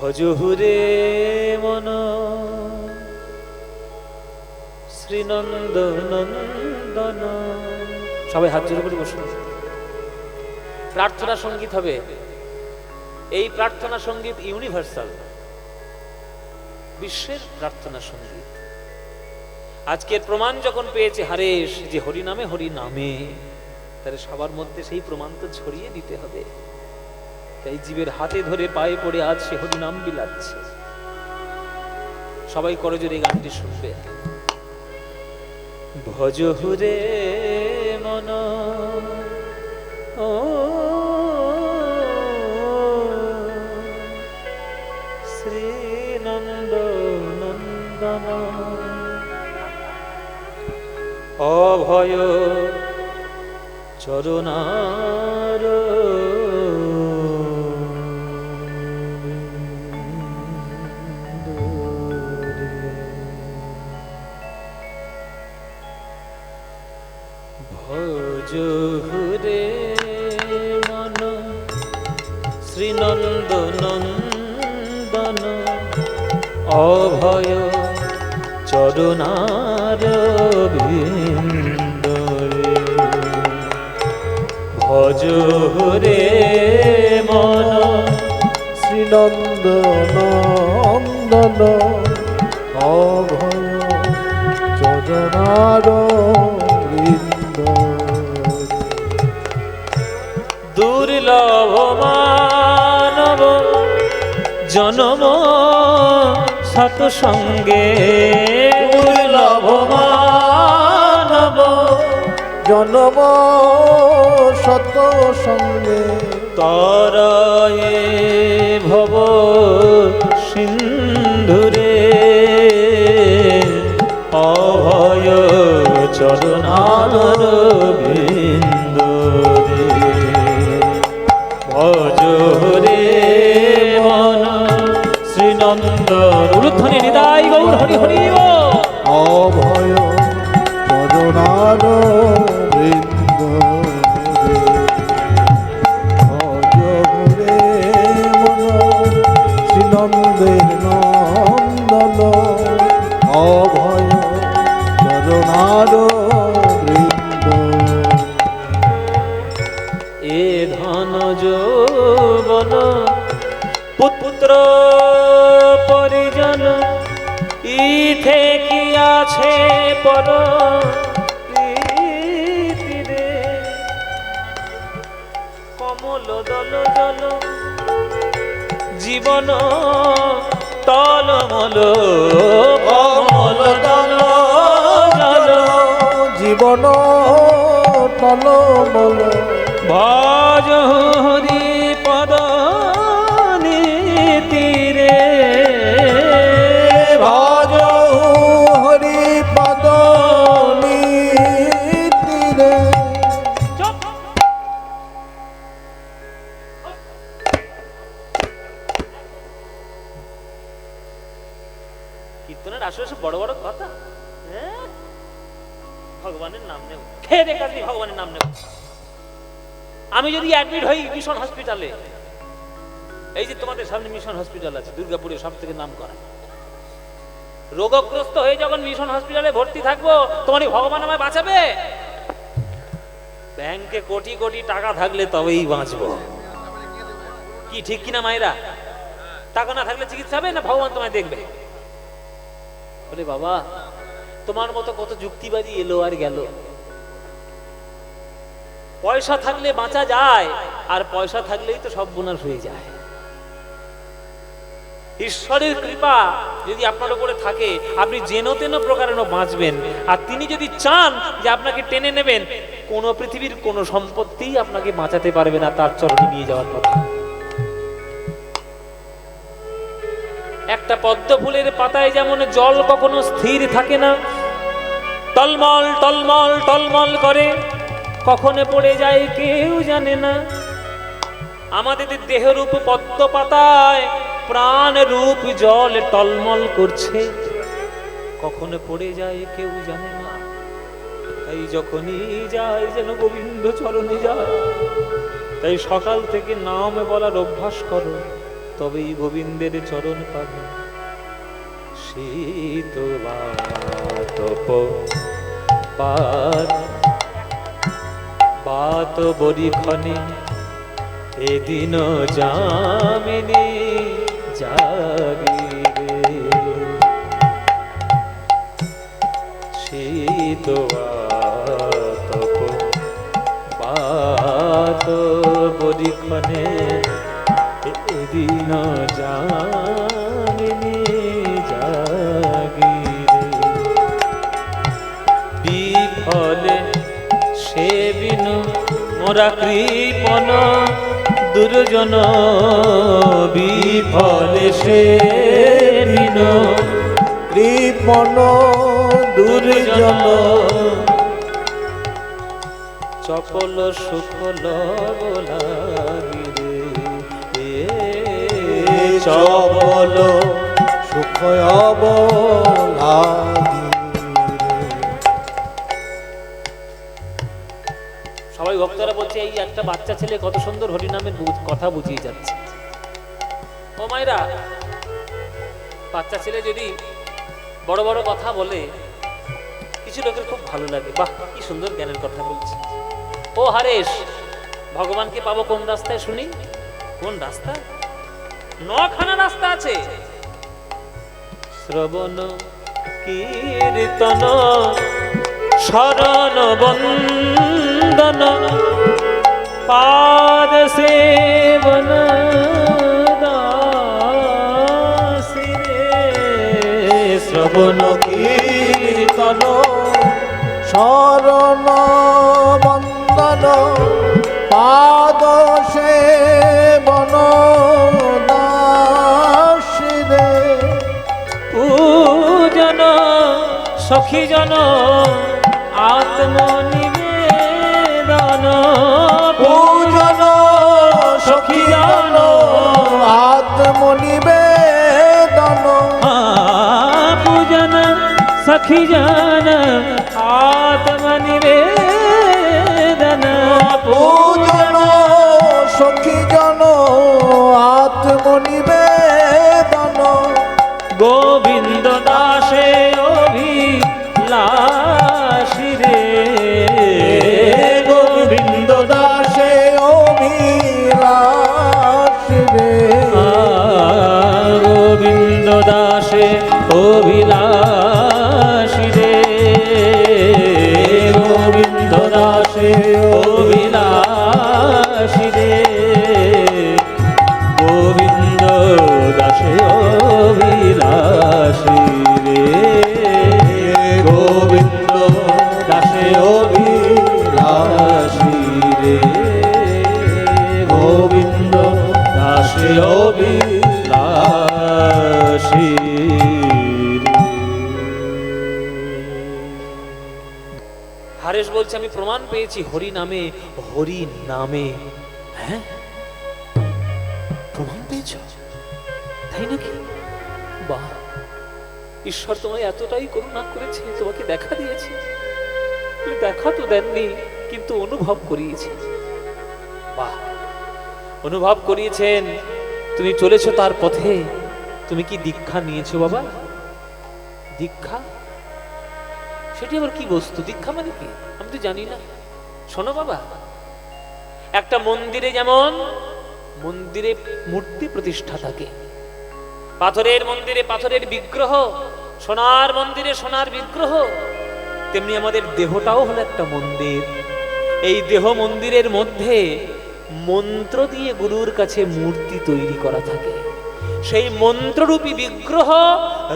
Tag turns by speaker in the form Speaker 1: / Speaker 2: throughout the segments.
Speaker 1: ভজহুরে মন শ্রীনন্দ নন্দন। সবাই হাত জোড় করে বসুন। প্রার্থনা সঙ্গীত হবে। এই প্রার্থনা সঙ্গীত ইউনিভার্সাল, বিশ্বের প্রার্থনা সঙ্গীত। আজকের প্রমাণ যখন পেয়েছে হারেশ যে হরি নামে হরি নামে, তাহলে সবার মধ্যে সেই প্রমাণ তো ছড়িয়ে দিতে হবে। তাই জীবের হাতে ধরে পায়ে পড়ে আজ সে হরি নাম বিলাচ্ছে। সবাই করজোরে গানটি শুনবে। ভজহুরে মন ও শ্রীনন্দ নন্দন, অভয় চরণার ভজহুরে মন শ্রীনন্দ নন্দন, অভয় চরণার বিন্দরে। ভজহুরে মন
Speaker 2: শ্রীনন্দ নন্দন, অভয় চরণার
Speaker 1: দুর্লভ মানব জনম সত সঙ্গে,
Speaker 2: দুর্লভ মানব জনম সত সঙ্গে,
Speaker 1: তরয়ে ভব সিন্ধুরে, অভয় চরণার বিন্দুরে। ভজরে মন শ্রীনন্দ উলুধ্বনি নিতাই গৌর হরি হরি বল।
Speaker 2: অভয় চরণার বৃন্দরে। ভজরে মন শ্রীনন্দের নন্দন, অভয় চরণার বৃন্দ।
Speaker 1: এ ধন যৌবন পুত্র পরিজন, ইথে কি আছে পর প্রীতিরে। কমল দল জল জীবন তলমল, কমল দল জল
Speaker 2: জীবন তলমল।
Speaker 1: ভজ হরি পদ নীতিরে,
Speaker 2: ভজ হরি পদ নীতিরে।
Speaker 1: কীর্তনের আশেপাশে বড় বড় কথা, ভগবানের নাম নেব, খেয়ে দেখা ভগবানের নাম নেব। আমি যদি অ্যাডমিট হই মিশন হসপিটালে, এই যে তোমাদের সামনে মিশন হসপিটাল আছে দুর্গাপুরে, সব থেকে নাম করা, রোগগ্রস্ত হয়ে যখন মিশন হসপিটালে ভর্তি থাকবো, তোমার ভগবান আমায় বাঁচাবে? ব্যাংকে কোটি কোটি টাকা থাকলে তবেই বাঁচবো। কি ঠিক কিনা মায়েরা? টাকা না থাকলে চিকিৎসা হবে না ভগবান তোমায় দেখবে? বলে বাবা, তোমার মতো কত যুক্তিবাদী এলো আর গেল। পয়সা থাকলে বাঁচা যায়, আর পয়সা থাকলেই তো সব বোনাস হয়ে যায়। ঈশ্বরের কৃপা যদি আপনার উপরে থাকে, আপনি যেন তেন প্রকারে বাঁচবেন। আর তিনি যদি চান যে আপনাকে টেনে নেবেন, কোন পৃথিবীর কোন সম্পত্তি আপনাকে বাঁচাতে পারবে না তার চরণে নিয়ে যাওয়ার পথে। একটা পদ্ম ফুলের পাতায় যেমন জল কখনো স্থির থাকে না, টলমল টলমল টলমল করে, কখন পড়ে যায় কেউ জানে না। আমাদের দেহরূপ পদ্ম পাতায় প্রাণ রূপ জল টলমল করছে, কখন পড়ে যায় কেউ জানে না। তাই যখনই যায় যেন গোবিন্দ চরণে যায়। তাই সকাল থেকে নাম বলার অভ্যাস করো, তবেই গোবিন্দের চরণ পাবে। শীত বাতপ বাত বরিখনে এদিন যামিনী জাগিরে। শীত বাতপ বাত বরিখনে এদিন যামিনী জাগিরে। বিফলে সে বিনু মোরা কৃপণ দুর্জন, বিফলে সে বিনু
Speaker 2: কৃপণ দুর্জন,
Speaker 1: চপল সুখ লাগিরে।
Speaker 2: চপল সুখ লাগিরে।
Speaker 1: সবাই ভক্তরা বলছে এই একটা বাচ্চা ছেলে কত সুন্দর হরিনামের কথা বুঝিয়ে যাচ্ছে। ও মায়েরা, বাচ্চা ছেলে যদি বড় বড় কথা বলে কিছু লোকের খুব ভালো লাগে, বাহ কি সুন্দর জ্ঞানের কথা বলছে। ও হারেশ, ভগবানকে পাবো কোন রাস্তায় শুনি? কোন রাস্তা? 9খানা রাস্তা আছে। শ্রবণ কীর্তন শরণ বন্দন পাদ সেবন দাসিরে। শ্রবণ
Speaker 2: কীর্তন শরণ বন্দন পাদ সেবন দাসিরে।
Speaker 1: পূজন সখীজন আত্মনিবেদন,
Speaker 2: পূজন সখীজন আত্মনিবেদন,
Speaker 1: পূজন সখীজন আত্মনিবেদন,
Speaker 2: পূজন সখীজন আত্মনিবেদন।
Speaker 1: গোবিন্দ দাসে অভিলাষী রে।
Speaker 2: গোবিন্দ দাসে অভিলাষী রে।
Speaker 1: গোবিন্দ দাসে অভিলাষী রে। গোবিন্দ দাসে অভিলাষী রে। গোবিন্দ দাসে অভিলাষী রে।
Speaker 2: গোবিন্দ দাসে অভিলাষী রে।
Speaker 1: গোবিন্দ দাসে অভিলাষী রে। হারেশ বলছে আমি প্রমাণ পেয়েছি হরি নামে, হরি নামে। হ্যাঁ, প্রমাণ পেয়েছ? তাই নাকি? বাহ, ঈশ্বর তোমায় এতটাই করুণা করেছে, তোমাকে দেখা দিয়েছে। তুমি দেখা তো দেননি, কিন্তু অনুভব করিয়েছে। বাহ, অনুভব করিয়েছেন। তুমি চলেছো তার পথে। তুমি কি দীক্ষা নিয়েছো বাবা? দীক্ষা সেটি আবার কি বস্তু? দীক্ষা মানে কি আমি তো জানি না। শোনো বাবা, একটা মন্দিরে যেমন মন্দিরে মূর্তি প্রতিষ্ঠা থাকে, পাথরের মন্দিরে পাথরের বিগ্রহ, সোনার মন্দিরে সোনার বিগ্রহ, তেমনি আমাদের দেহটাও হলো একটা মন্দির। এই দেহ মন্দিরের মধ্যে মন্ত্র দিয়ে গুরুর কাছে মূর্তি তৈরি করা থাকে। সেই মন্ত্ররূপী বিগ্রহ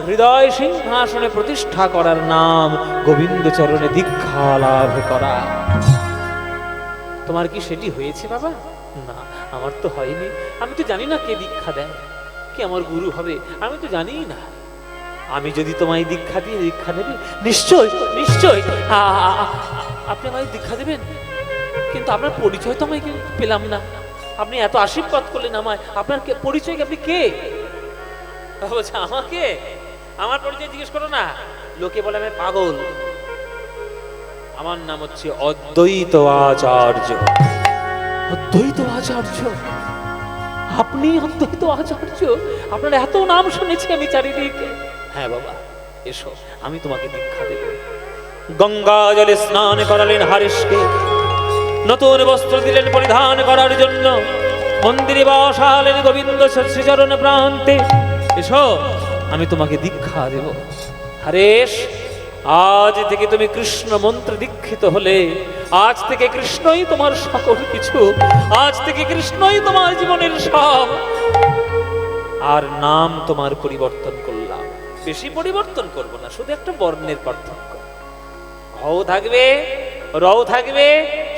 Speaker 1: হৃদয় সিংহাসনে প্রতিষ্ঠা করার নাম গোবিন্দ চরণে দীক্ষা লাভ করা। তোমার কি সেটি হয়েছে বাবা? না, আমার তো হয়নি। আমি তো জানি না কে দীক্ষা দেয়, কে আমার গুরু হবে, আমি তো জানি না। আমি যদি তোমায় দীক্ষা দিয়ে দীক্ষা দেবে, নিশ্চয় নিশ্চয় আপনি আমায় দীক্ষা দেবেন, কিন্তু আপনার পরিচয় তো আমায় পেলাম না। আপনি এত আশীর্বাদ করলেন আমায়, আপনার পরিচয় কি? আপনি কে? বলছে আমাকে? আমার পরিচয় জিজ্ঞেস করো না। লোকে বলে আমি পাগল। আমার নাম হচ্ছে অদ্বৈত আচার্য। অদ্বৈত আচার্য? আপনি অদ্বৈত আচার্য? আপনার এত নাম শুনেছি আমি চারিদিকে। হ্যাঁ বাবা, এসো, আমি তোমাকে দীক্ষা দেব। গঙ্গা জলে স্নান করালেন হারিসকে, নতুন বস্ত্র দিলেন পরিধান করার জন্য, মন্দিরে বসালেন গোবিন্দ শ্রীচরণ প্রান্তে। এসো, আমি তোমাকে দীক্ষা দেব। হারেশ, আজ থেকে তুমি কৃষ্ণ মন্ত্রে দীক্ষিত হলে। আজ থেকে কৃষ্ণই তোমার সকল কিছু, আজ থেকে কৃষ্ণই তোমার জীবনের সব। আর নাম তোমার পরিবর্তন করলাম, বেশি পরিবর্তন করব না, শুধু একটা বর্ণের পার্থক্য। হও থাকবে, রও থাকবে,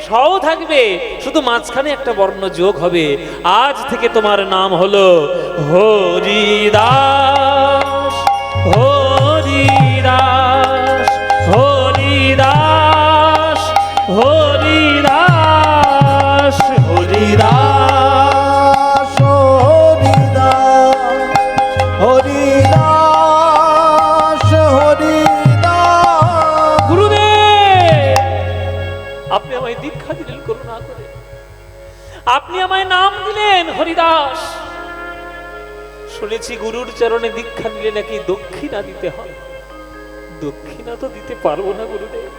Speaker 1: সও থাকবে, শুধু মাঝখানে একটা বর্ণ যোগ হবে। আজ থেকে তোমার নাম হলো হরিদাস। হরিদাস, হরিদাস, হরিদাস,
Speaker 2: হরিদাস, হরিদাস, হরিদাস, হরিদাস।
Speaker 1: গুরুদেব, আপনি আমায় দীক্ষা দিলেন করুণা করে, আপনি আমায় নাম দিলেন হরিদাস। শুনেছি গুরুর চরণে দীক্ষা নিলে নাকি দক্ষিণা দিতে হয়। দক্ষিণা তো দিতে পারবো না গুরুদেব,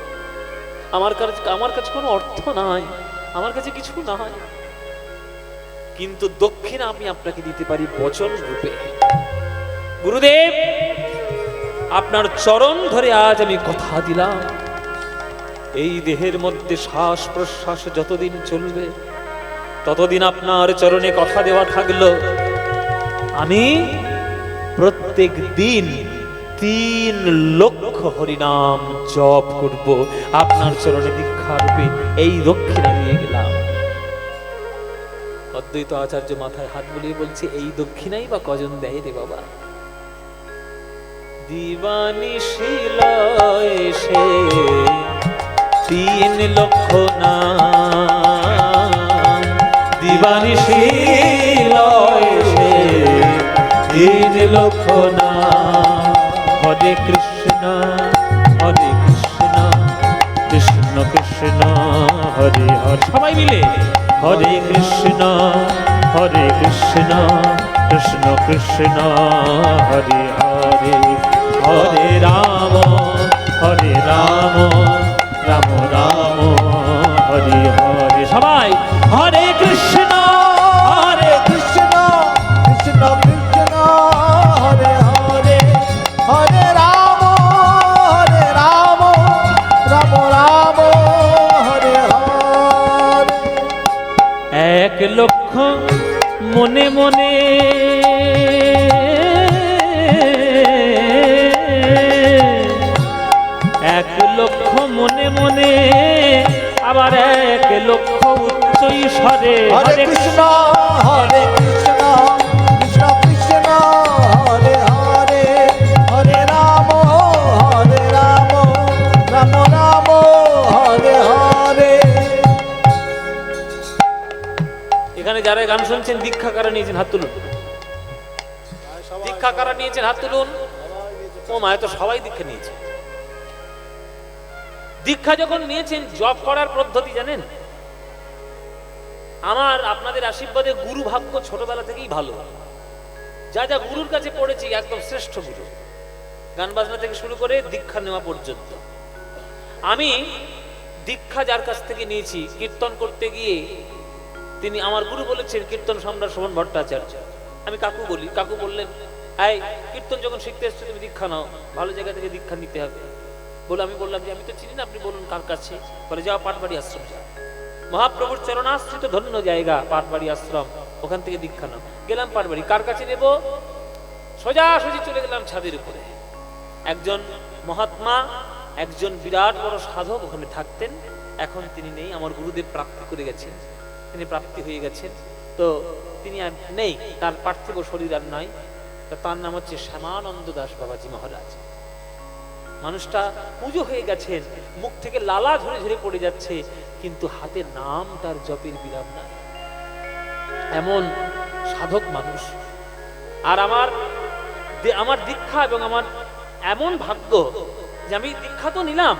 Speaker 1: আমার কাছে কোনো অর্থ নাই, আমার কাছে কিছু নাই। কিন্তু দক্ষিণা আমি আপনাকে দিতে পারি বচন রূপে। গুরুদেব, আপনার চরণ ধরে আজ আমি কথা দিলাম, এই দেহের মধ্যে শ্বাস প্রশ্বাস যতদিন চলবে ততদিন আপনার চরণে কথা দেওয়া থাকলো। আমি প্রত্যেক দিন 3 লক্ষ হরিনাম জপ করব আপনার চরণে দীক্ষা রূপে। এই দক্ষিণা দিয়ে গেলাম। অদ্বৈত আচার্য মাথায় হাত বুলিয়ে বলছে, এই দক্ষিণাই বা কজন দেয় রে বাবা? দিবানিশি লয় সে 3 লক্ষ নাম, দিবানিশি লয় সে
Speaker 2: 3 লক্ষ নাম।
Speaker 1: হরে কৃষ্ণ, হরে কৃষ্ণ, কৃষ্ণ কৃষ্ণ হরে হরে। সবাই মিলে হরে কৃষ্ণ, হরে কৃষ্ণ, কৃষ্ণ কৃষ্ণ হরে হরে। হরে রাম, হরে রাম, রাম রাম হরে হরে। সবাই হরে কৃষ্ণ, হরে
Speaker 2: কৃষ্ণ কৃষ্ণ কৃষ্ণ হরে হরে। হরে রাম, রাম রাম হরে হরে।
Speaker 1: 1 লক্ষ মনে মনে, 1 লক্ষ মনে মনে, আবার 1 লক্ষ উচ্চ ঈশ্বরে।
Speaker 2: হরে কৃষ্ণ, হরে কৃষ্ণ, কৃষ্ণ কৃষ্ণ হরে হরে। হরে রাম, রাম রাম হরে হরে।
Speaker 1: এখানে যারা গান শুনছেন, দীক্ষা কারা নিয়েছেন হাত তুলুন। দীক্ষা কারা নিয়েছেন হাত তুলুন। ও মা, তো সবাই দীক্ষা নিয়েছে। দীক্ষা যখন নিয়েছেন, জপ করার পদ্ধতি জানেন? আমার আপনাদের আশীর্বাদে গুরু ভাগ্য ছোটবেলা থেকেই ভালো। যা যা গুরুর কাছে পড়েছি, একদম শ্রেষ্ঠ গুরু, গান বাজনা থেকে শুরু করে দীক্ষা নেওয়া পর্যন্ত। আমি দীক্ষা যার কাছ থেকে নিয়েছি, কীর্তন করতে গিয়ে তিনি আমার গুরু বলেছেন, কীর্তন সম্রাট শোভন ভট্টাচার্য। আমি কাকু বলি, কাকু বললেন, এই কীর্তন যখন শিখতে এসছো তুমি দীক্ষা নাও, ভালো জায়গা থেকে দীক্ষা নিতে হবে। বলে আমি বললাম যে আমি তো চিনি না, আপনি বলুন কার কাছে। বলে যাও পাটবাড়ি আশ্রম যাও, মহাপ্রভুর চরণাশ্রিত ধন্য জায়গা পাটবাড়ি আশ্রম, ওখান থেকে দীক্ষা নাও। গেলাম পাটবাড়ি, কার কাছে নেব? সোজাসুজি চলে গেলাম ছাদের উপরে। একজন মহাত্মা, একজন বিরাট বড় সাধক ওখানে থাকতেন। এখন তিনি নেই, আমার গুরুদেব প্রাপ্তি করে গেছেন, তিনি প্রাপ্তি হয়ে গেছেন। তো তিনি আর নেই, তার পার্থিব শরীর আর নাই। তার নাম হচ্ছে শ্যামানন্দ দাস বাবাজি মহারাজ। মানুষটা পুজো হয়ে গেছেন, মুখ থেকে লালা ঝরে ঝরে পড়ে যাচ্ছে, কিন্তু হাতে নাম তার জপের বিরাম নাই। এমন সাধক মানুষ। আর আমার দীক্ষা এবং আমার এমন ভাগ্য যে আমি দীক্ষা তো নিলাম,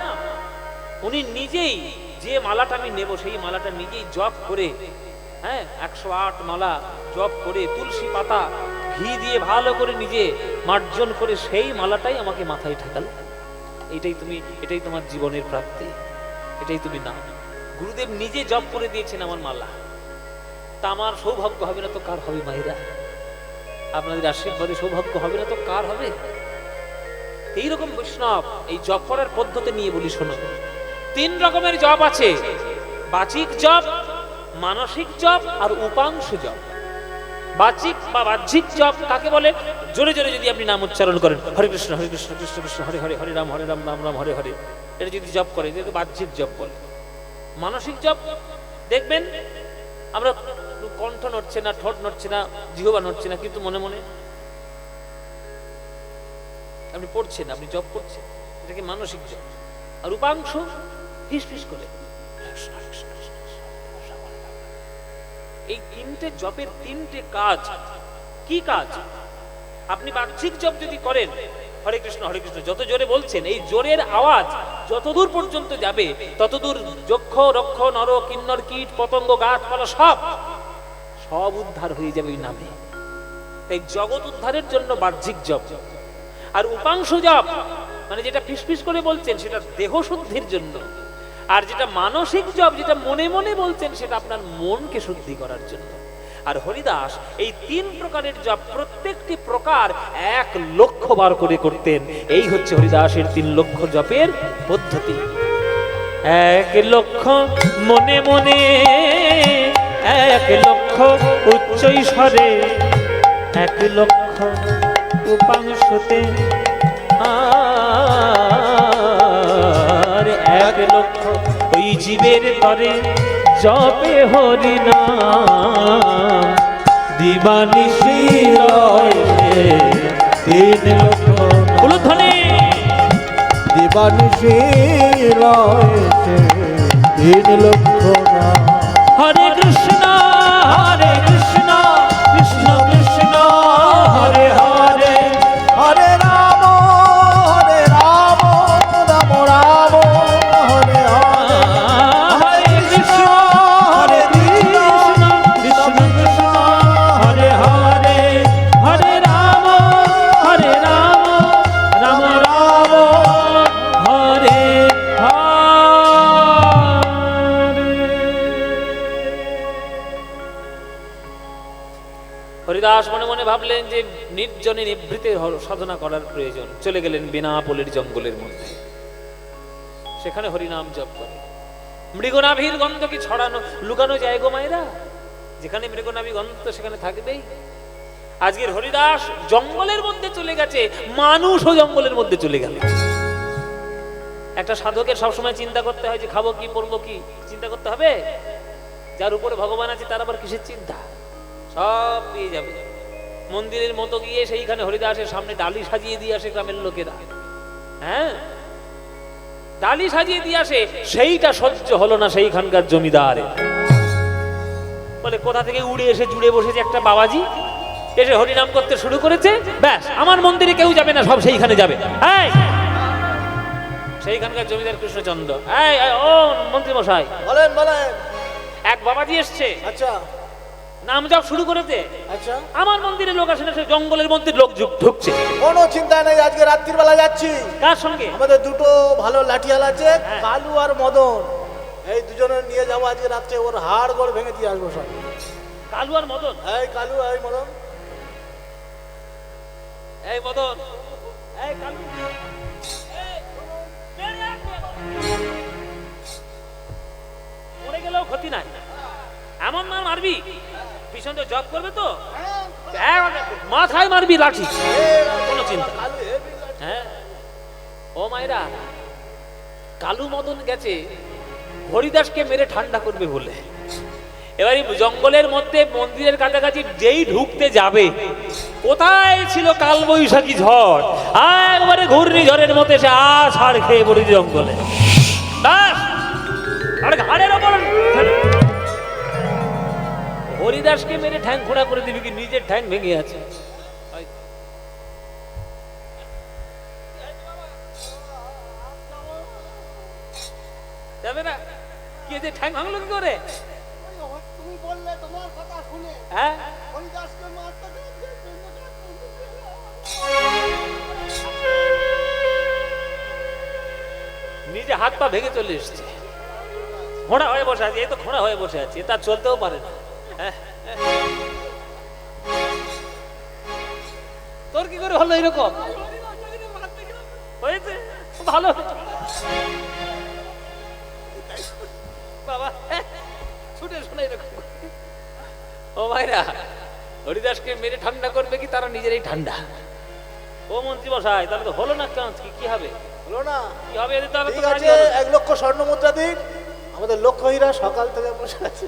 Speaker 1: উনি নিজেই যে মালাটা আমি নেব সেই মালাটা নিজেই জপ করে হ্যাঁ, 108 মালা জপ করে তুলসী পাতা ঘি দিয়ে ভালো করে নিজে মার্জন করে সেই মালাটাই আমাকে মাথায় ঠেকাল। এটাই তোমার জীবনের প্রাপ্তি, এটাই তুমি নাও। গুরুদেব নিজে জপ করে দিয়েছেন আমার মালা, তা আমার সৌভাগ্য হবে না তো কার হবে? মায়েরা, আপনাদের আশীর্বাদে সৌভাগ্য হবে না তো কার হবে? এইরকম বৈষ্ণব এই জপ করার পদ্ধতি নিয়ে বলি শোনো। 3 রকমের জপ আছে, বাচিক জপ, মানসিক জপ আর উপাংশ জপ। বাচিক বা বাহ্যিক জপ কাকে বলে? জোরে জোরে যদি আপনি নাম উচ্চারণ করেন, হরে কৃষ্ণ কৃষ্ণ কৃষ্ণ হরে হরে, হরে রাম রাম রাম হরে হরে, এটা যদি জপ করে এটাকে বাহ্যিক জপ বলে। মানসিক জপ দেখবেন আমরা কণ্ঠ নড়ছে না, ঠোঁট নড়ছে না, জিহ্বা নড়ছে না, কিন্তু মনে মনে আপনি পড়ছেন, আপনি জপ করছেন, এটাকে মানসিক জপ। আর উপাংশ ফিস ফিস করে। এই 3টে জপের 3টে কাজ। কি কাজ? আপনি বাহ্যিক জপ যদি করেন, হরে কৃষ্ণ যত জোরে বলছেন, এই জোরের আওয়াজ যতদূর পর্যন্ত যাবে ততদূর যক্ষ রক্ষ নর কিন্নর কীট পতঙ্গ গাছপালা সব উদ্ধার হয়ে যাবে এই নামে। তাই জগৎ উদ্ধারের জন্য বাহ্যিক জপ। আর উপাংশ জপ মানে যেটা ফিসফিস করে বলছেন সেটা দেহ শুদ্ধির জন্য। আর যেটা মানসিক জপ, যেটা মনে মনে বলছেন, সেটা আপনার মনকে শুদ্ধি করার জন্য। আর হরিদাস এই 3 প্রকারের জপ প্রত্যেকটি প্রকার 1 লক্ষ বার করে করতেন। এই হচ্ছে হরিদাসের 3 লক্ষ জপের পদ্ধতি। 1 লক্ষ মনে মনে, 1 লক্ষ উচ্চ স্বরে, 1 লক্ষ উপাংশতে, আর 1 লক্ষ ওই জীবের তরে জপে হরি নাম। দিবানিশি রয়ে 3 লক্ষ উলুধ্বনি,
Speaker 2: দিবানিশি রয়েছে 3 লক্ষ না।
Speaker 1: হরে কৃষ্ণ কৃষ্ণ কৃষ্ণ হরে হরে,
Speaker 2: হরে রাম রাম রাম হরে হরে,
Speaker 1: হরে কৃষ্ণ কৃষ্ণ কৃষ্ণ হরে হরে, হরে রাম রাম রাম হরে হরে। হরিদাস মনে মনে ভাবলেন যে নির্জনে নিভৃতে সাধনা করার প্রয়োজন। চলে গেলেন বেনাপোলের জঙ্গলের মধ্যে, সেখানে হরিনাম জপ করে। মৃগনাভির গন্ধ কি ছড়ানো লুকানো যায় গো মায়েরা? যেখানে মৃগনাভি গন্ধ সেখানে থাকবেই। আজকের হরিদাস জঙ্গলের মধ্যে চলে গেছে, মানুষও জঙ্গলের মধ্যে চলে গেল। একটা সাধকের সবসময় চিন্তা করতে হয় যে খাবো কি পরবো কি, চিন্তা করতে হবে। যার উপরে ভগবান আছে তার আবার কিসের চিন্তা? সব পেয়ে যাবে। মন্দিরের মতো গিয়ে সেইখানে হরিদাসের সামনে ডালি সাজিয়ে দিয়ে আসে গ্রামের লোকেরা। হ্যাঁ, ডালি সাজিয়ে দিয়ে আসে, সেইটা সহ্য হলো না সেইখানকার জমিদার। বলে কোথা থেকে উড়ে এসে জুড়ে বসেছে একটা বাবাজি, এসে হরিনাম করতে শুরু করেছে, ব্যাস আমার মন্দিরে কেউ যাবে না, সব সেইখানে যাবে। সেইখানকার জমিদার কৃষ্ণচন্দ্র, ও মন্ত্রী মশাই
Speaker 2: বলেন বলেন।
Speaker 1: এক বাবাজি এসছে,
Speaker 2: আচ্ছা
Speaker 1: নাম জপ শুরু করেছে,
Speaker 2: আচ্ছা
Speaker 1: আমার মন্দিরে লোক আসে না, সে জঙ্গলের মধ্যে লোক ঢুকছে।
Speaker 2: কোনো চিন্তা নেই, আজকে রাত্রির বেলা যাচ্ছি।
Speaker 1: কার সঙ্গে?
Speaker 2: আমাদের 2টো ভালো লাঠিয়াল আছে,
Speaker 1: হ্যাঁ।
Speaker 2: কালু আর মদন। এই দুজনে নিয়ে যাবো আজকে রাত্রে, ওর হাড় গোড় ভেঙে দিয়ে আসবো সব।
Speaker 1: কালু আর মদন?
Speaker 2: এই কালু এই মদন,
Speaker 1: এই মদন, এই কালু, এই, বেরিয়ে আসবে। মরে গেলেও ক্ষতি নাই, এমন না মারবি, পিছন তো জব করবে তো, মাথায় মারবি লাঠি, কোনো চিন্তা।
Speaker 2: কালু হেভি লাঠি।
Speaker 1: হ্যাঁ, ও মায়েরা, কালু মদন গেছে হরিদাসকে মেরে ঠান্ডা করবে বলে। এবার জঙ্গলের মধ্যে মন্দিরের কাছাকাছি যেই ঢুকতে যাবে, কোথায় ছিল কাল বৈশাখী ঝড়, একবারে ঘূর্ণিঝড়ের মতো এসে ছাড় খেয়ে পড়েছে জঙ্গলে। আর ঘাড়ের ওপর হরিদাসকে মেরে ঠ্যাং খোঁড়া করে দিবি কি নিজের ঠ্যাং ভেঙে আছে। যাবে না কি যে ঠ্যাং ভাঙলো কি করে?
Speaker 2: বললে তোমার কথা শুনে
Speaker 1: হ্যাঁ
Speaker 2: হরিদাসকে মারতে
Speaker 1: নিজে হাত পা ভেঙে চলে এসছে, ঘোড়া হয়ে বসে আছে। এই তো ঘোড়া হয়ে বসে আছে, তা চলতেও পারে না। হ্যাঁ, তোর কি করে হলো এরকম? হয়েছে ভালো বাবা, ছুটে শোনা এরকম। ও ভাইরা, হরিদাসকে মেরে ঠান্ডা করবে কি তারা নিজেরাই ঠান্ডা? ও মন্ত্রী মশাই, তাহলে তো হলো না, কেন কি হবে?
Speaker 2: হলো না,
Speaker 1: কি হবে? এদের তাহলে
Speaker 2: ঠিক
Speaker 1: তো
Speaker 2: আছে, 1 লক্ষ স্বর্ণ মুদ্রা দিন। আমাদের লক্ষ্য হীরা সকাল থেকে বসে আছে।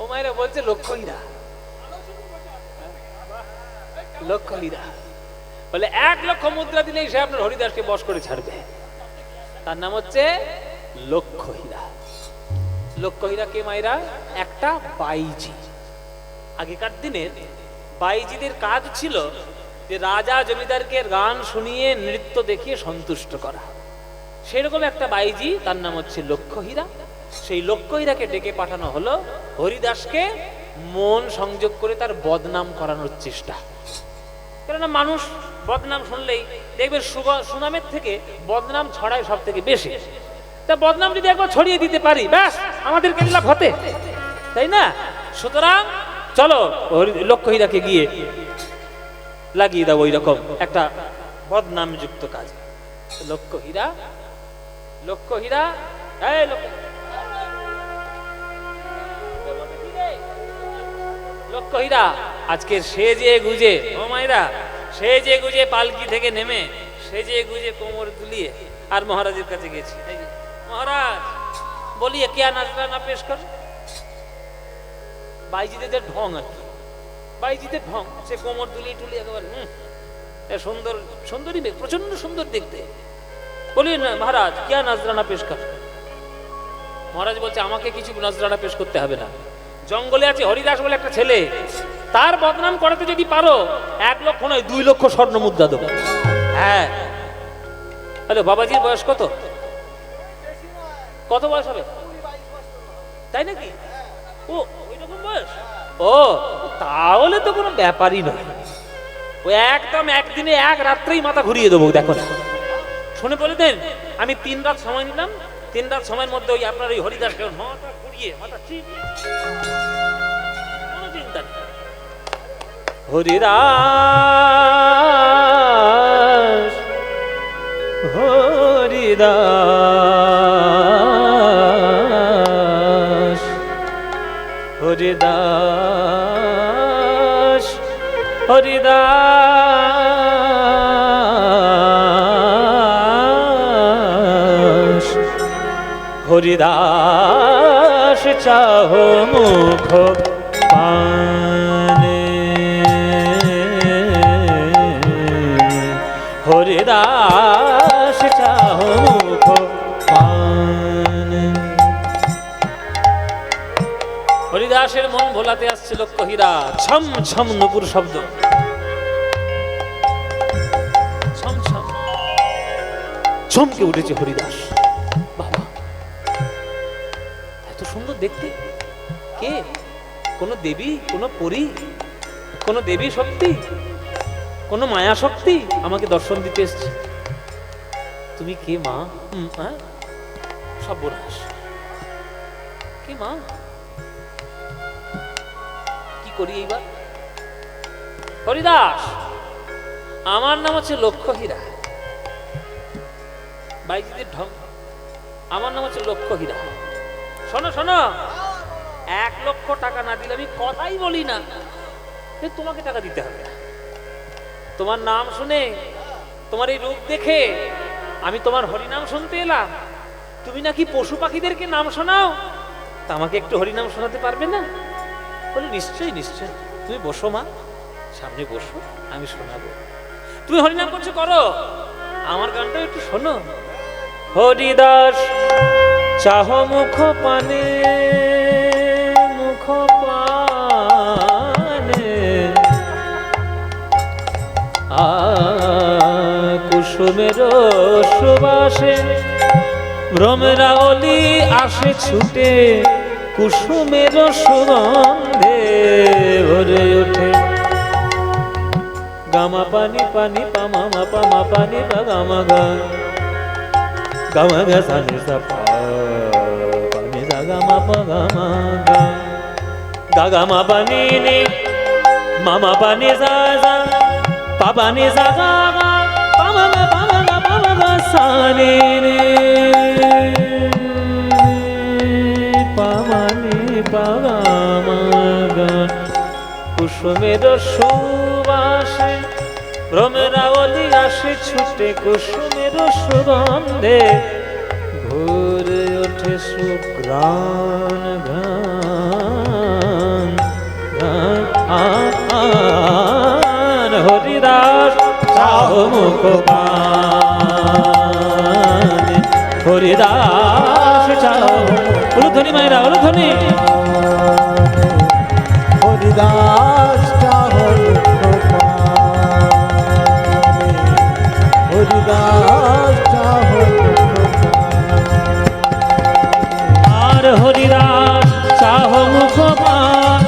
Speaker 1: ও মায়েরা বলছে লক্ষ্য হীরা, লক্ষ্য হীরা বলে 1 লক্ষ মুদ্রা দিলেই সে আপনার হরিদাসকে বশ করে ছাড়বে। তার নাম হচ্ছে লক্ষ্য হীরা। লক্ষ্য হীরা কে মায়েরা? একটা বাইজি। আগেকার দিনের বাইজিদের কাজ ছিল যে রাজা জমিদারকে গান শুনিয়ে নৃত্য দেখিয়ে সন্তুষ্ট করা। সেরকম একটা বাইজি, তার নাম হচ্ছে লক্ষ্য হীরা। সেই লক্ষ্য হীরাকে ডেকে পাঠানো হলো হরিদাসকে মন সংযোগ করে তার বদনাম করানোর চেষ্টা। কেননা মানুষ বদনাম শুনলেই দেখবে সুনামের থেকে বদনাম ছড়ায় সব থেকে বেশি। তা বদনাম যদি একবার ছড়িয়ে দিতে পারি, ব্যাস আমাদের লাভ হতে, তাই না? সুতরাং চলো লক্ষ্য হীরাকে গিয়ে লাগিয়ে দাও ওই রকম একটা বদনাম যুক্ত কাজ। লক্ষ্য হীরা, লক্ষ্য হীরা, লক্ষ্য হীরা আজকের সেজে গুজে, ও মায়েরা, সেজে গুজে পালকি থেকে নেমে সেজে গুজে কোমর দুলিয়ে আর মহারাজের কাছে গেছি। মহারাজ বলিয়ে কে নাজরানা পেশ কর। বাইজিদের যে ঢং আর কি, বাইজিদের ঢং, সে কোমর দুলিয়ে টুলিয়ে একেবারে সুন্দর সুন্দরী মেয়ে, প্রচন্ড সুন্দর দেখতে। বলি না মহারাজ কিয়া নাজরানা পেশ কর। মহারাজ বলছে আমাকে কিছু নাজরানা পেশ করতে হবে না। জঙ্গলে আছে হরিদাস বলে একটা ছেলে, তার বদনাম করাতে যদি পারো 1 লক্ষ নয় 2 লক্ষ স্বর্ণ মুদ্রা দেবো। হ্যাঁ, হ্যালো, বাবাজির বয়স কত? কত বয়স হবে? তাই নাকি? ও ওইরকম বয়স? ও তাহলে তো কোনো ব্যাপারই নয়। ও একদম একদিনে 1 রাত্রেই মাথা ঘুরিয়ে দেবো। দেখো না, শুনে বলে দেন আমি 3 রাত সময় নিলাম, 3 রাত সময়ের মধ্যে ওই আপনার ওই হরিদাসকে মাথা ঘুরিয়ে মাথা চিপিয়ে, কোনো চিন্তা নেই। হরিদাস, হরিদাস, হরিদাস, হরিদাস, হরিদাস চাহো মুখ পানে, হরিদাস চাহো মুখ পানে। হরিদাসের মন ভোলাতে আসছে লক্ষ্য হীরা। ছম ছম নুপুর শব্দ, ছম ছম চমকে উঠেছে হরিদাস। বাবা, এত সুন্দর দেখতে, কে? কোন দেবী, কোন পরী, কোন দেবী শক্তি, কোন মায়া শক্তি আমাকে দর্শন দিতে এসছে? তুমি কে মা? সর্বনাশ, কে মা? কি করি এইবার? হরিদাস, আমার নাম হচ্ছে লক্ষ্য হীরা। বাইজিদের ঢং, আমার নাম হচ্ছে লক্ষ্য হীরা। শোনো শোনো, 1 লক্ষ টাকা না দিলে আমি কথাই বলি না। তোমাকে টাকা দিতে হবে। তোমার নাম শুনে, তোমার এই রূপ দেখে আমি তোমার হরিনাম শুনতে এলাম। তুমি নাকি পশু পাখিদেরকে নাম শোনাও, তা আমাকে একটু হরিনাম শোনাতে পারবে না? বলে নিশ্চয়ই নিশ্চয়, তুমি বসো মা, সামনে বসো, আমি শোনাবো। তুমি হরিনাম করছো, করো, আমার গানটা একটু শোনো। হরিদাস চাহ মুখ পানে, মুখ পানে, কুসুমের সুবাসে ভ্রমরা অলি আসে ছুটে কুসুমের সুগন্ধে ভরে ওঠে গামা পানি পানি পামা পামা পানি গামা গা গামা গা সানি সা পা পানি সা গামা পা গামা গা গা গামা পানি নি মামা পানি সা সা পা পানি সা গা গা পামা গা সানি রে পামানি পা গামা গা কুসুমের সুবাসে ভ্রমরা অলি আসে ছুটে কুসুমের সুগন্ধে ভরে ওঠে সুঘ্রাণ ঘ্রাণ ঘ্রাণ হরিদাস চাহ মুখ পান হরিদাস চাহ উলুধ্বনি মায়েরা উলুধ্বনি
Speaker 2: হরিদাস চাহল হরিদাস চাহল
Speaker 1: আর হরিদাস চাহ মুখ পান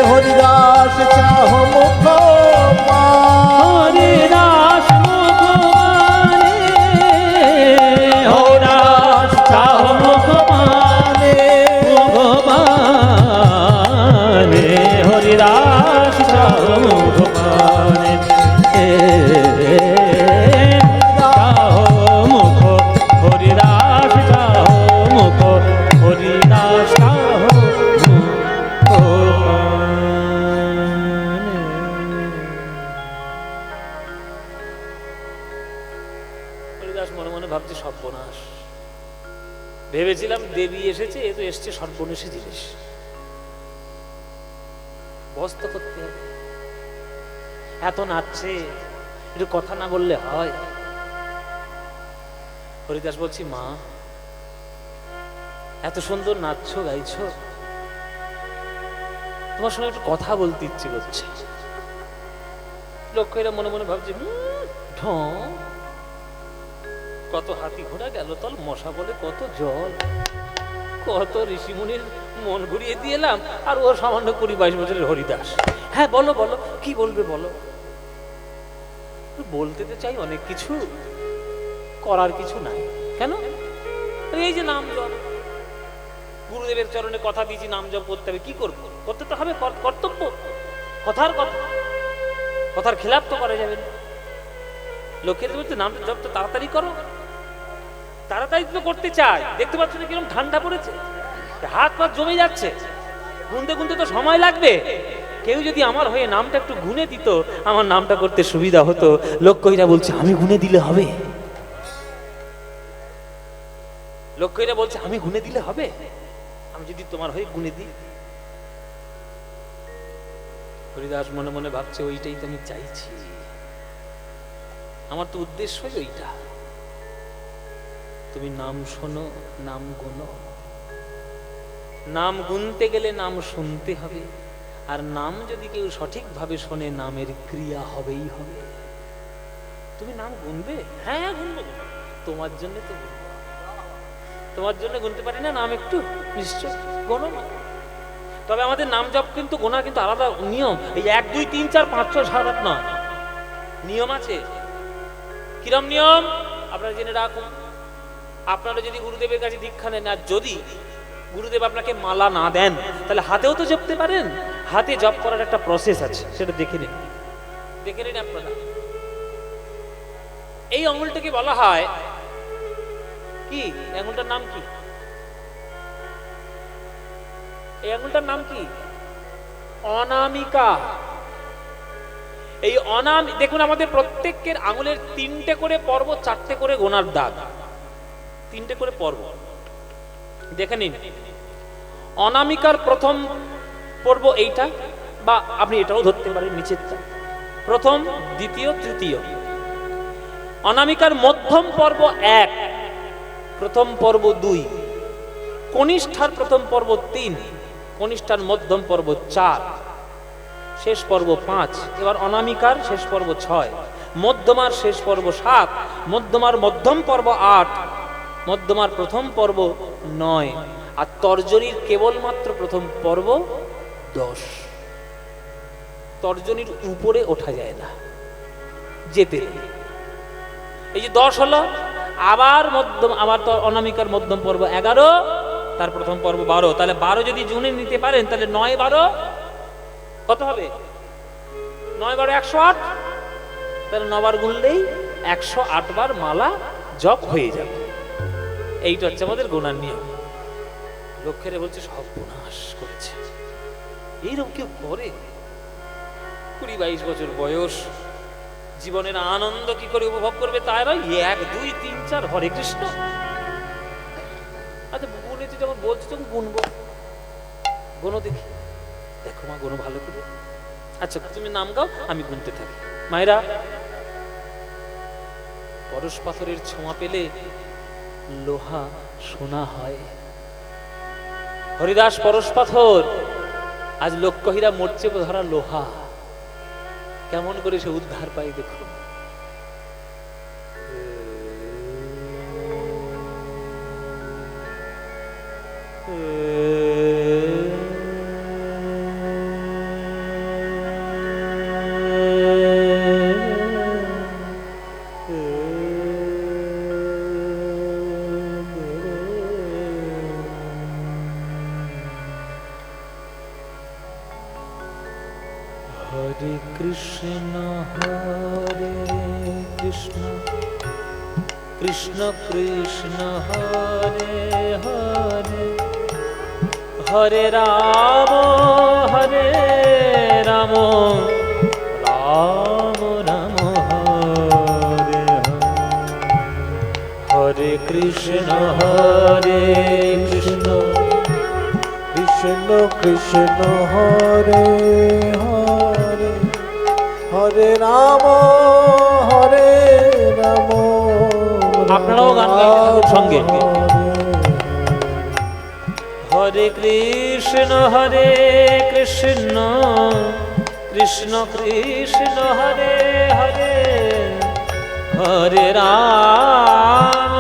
Speaker 2: হরিদাস চাহ মুখ
Speaker 1: হরিদাস মুখ পানে হরিদাস চাহ মুখ পানে ভগবানে হরিদাস চাহ মুখ পানে চাহ মুখ হরিদাস চাহ মুখ হরিদাস চাহ মুখ হরিদাস মনে মনে ভাবছে সর্বনাশ ভেবেছিলাম দেবী এসেছে এ তো এসছে সর্বনেশে জিনিস বস্ত করতে হবে এত নাচছে একটু কথা না বললে হয় হরিদাস বলছি মা এত সুন্দর নাচছো গাইছো তোমার সঙ্গে একটু কথা বলতে ইচ্ছে করছে লক্ষ্যেরা মনে মনে ভাবছে ঢং কত হাতি ঘোড়া গেল তল মশা বলে কত জল কত ঋষিমুনির মন ঘুরিয়ে দিয়ে এলাম আর ও সামান্য 20-22 বছরের হরিদাস হ্যাঁ বলো বলো কি বলবে বলো বলতে তো চাই অনেক কিছু করার কিছু নাই কেন এই যে নাম জপ গুরুদেবের চরণে কথা দিয়েছি নাম জপ করতে হবে কি করবো করতে তো হবে কর্তব্য কথার কথা কথার খেলাপ তো করা যাবে না লোকের বলতে নাম জপ তো তাড়াতাড়ি করো তাড়াতাড়ি তো করতে চাই দেখতে পাচ্ছ না কিরকম ঠান্ডা পড়েছে হাত পা জমে যাচ্ছে গুনতে গুনতে তো সময় লাগবে কেউ যদি আমার হয়ে নামটা একটু গুনে দিত আমার নামটা করতে সুবিধা হতো লক্ষ্যইরা বলছে আমি গুনে দিলে হবে লক্ষ্যইরা বলছে আমি গুনে দিলে হবে আমি যদি তোমার হয়ে গুনে দিই হরিদাস মনে মনে ভাবছে ওইটাই তো আমি চাইছি আমার তো উদ্দেশ্যই ওইটা তুমি নাম শোনো নাম গুনো নাম গুনতে গেলে নাম শুনতে হবে আর নাম যদি কেউ সঠিকভাবে শোনে নামের ক্রিয়া হবেই হবে তুমি নাম গুনবে হ্যাঁ গুনবো তোমার জন্য তো তোমার জন্য গুনতে পারি না নাম একটু নিশ্চয় গোনো না তবে আমাদের নাম জপ কিন্তু গোনা কিন্তু আলাদা নিয়ম এই 1 2 3 4 5 6 7 8 নয় নিয়ম আছে কিরম নিয়ম আপনারা জেনে রাখুন আপনারা যদি গুরুদেবের কাছে দীক্ষা নেন আর যদি গুরুদেব আপনাকে মালা না দেন তাহলে হাতেও তো জপতে পারেন হাতে জপ করার একটা প্রসেস আছে সেটা দেখে নিন আপনারা এই আঙুলটাকে বলা হয় কি আঙুলটার নাম কি এই আঙুলটার নাম কি অনামিকা এই দেখুন আমাদের প্রত্যেকের আঙুলের 3টে করে পর্ব 4টে করে গোনার দাগ 3টে করে পর্ব দেখে নিন অনামিকার প্রথম পর্ব এইটা বা আপনি এটাও ধরতে পারেন নিচেরটা প্রথম দ্বিতীয় তৃতীয় অনামিকার মধ্যম পর্ব 1 প্রথম পর্ব 2 কনিষ্ঠার প্রথম পর্ব 3 কনিষ্ঠার মধ্যম পর্ব 4 শেষ পর্ব 5 এবার অনামিকার শেষ পর্ব 6 মধ্যমার শেষ পর্ব 7, মধ্যমার মধ্যম পর্ব 8, মধ্যমার প্রথম পর্ব 9, আর তর্জনীর কেবলমাত্র প্রথম পর্ব 10। তর্জনীর উপরে ওঠা যায় না, যেতে নেই। এই যে 10 হলো, আবার তো অনামিকার মধ্যম পর্ব 11, তার প্রথম পর্ব 12। তাহলে 12 যদি জুনে নিতে পারেন তাহলে 9 12 কত হবে? 9 12 108। তাহলে 9 বার গুনলেই 108 বার মালা জপ হয়ে যাবে। এইটা হচ্ছে আমাদের গোনার নিয়ম। লক্ষ্যেরে বলছে সব বিনাশ করেছে। এইরকম কেউ করে? 20-22 বছর বয়স, জীবনের আনন্দ কি করে উপভোগ করবে তারা 1 2 3 4 হরে কৃষ্ণ। আচ্ছা গুনেছি যখন বলছি তখন গুনবো, গুনো দেখি। দেখো মা গুনো ভালো করে। আচ্ছা তুমি নাম গাও, আমি গুনতে থাকি। মায়েরা, পরশ পাথরের ছোঁয়া পেলে লোহা সোনা হয়। হরিদাস পরশ পাথর, আজ লক্ষ্যহীরা মরচে ধরা লোহা, কেমন করে সে উদ্ধার পায় দেখো। হরে কৃষ্ণ কৃষ্ণ কৃষ্ণ হরে হরে, হরে রাম রাম রাম হরে হরে, হরে কৃষ্ণ কৃষ্ণ
Speaker 2: কৃষ্ণ হরে হরে, হরে রাম
Speaker 1: আপনারাও গান গাইতে থাকুন সঙ্গে। হরে কৃষ্ণ কৃষ্ণ কৃষ্ণ হরে হরে, হরে রাম